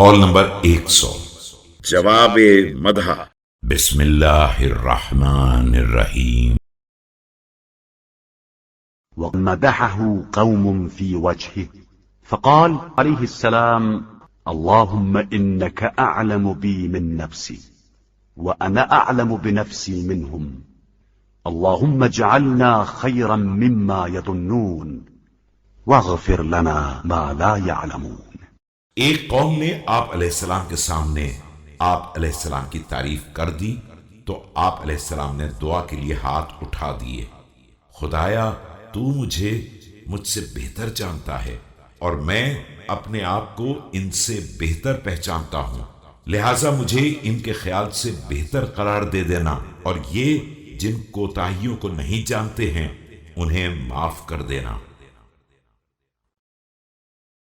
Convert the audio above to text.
Hall number 100۔ جواب مدح۔ بسم اللہ الرحمن الرحیم۔ ومدحه قوم في وجهه فقال عليه السلام: اللهم إنك أعلم بي من نفسي وأنا أعلم بنفسي منهم، اللهم اجعلنا خيرا مما يظنون واغفر لنا ما لا يعلمون۔ ایک قوم نے آپ علیہ السلام کے سامنے آپ علیہ السلام کی تعریف کر دی تو آپ علیہ السلام نے دعا کے لیے ہاتھ اٹھا دیے۔ خدایا تو مجھ سے بہتر جانتا ہے اور میں اپنے آپ کو ان سے بہتر پہچانتا ہوں، لہٰذا مجھے ان کے خیال سے بہتر قرار دے دینا، اور یہ جن کوتاہیوں کو نہیں جانتے ہیں انہیں معاف کر دینا۔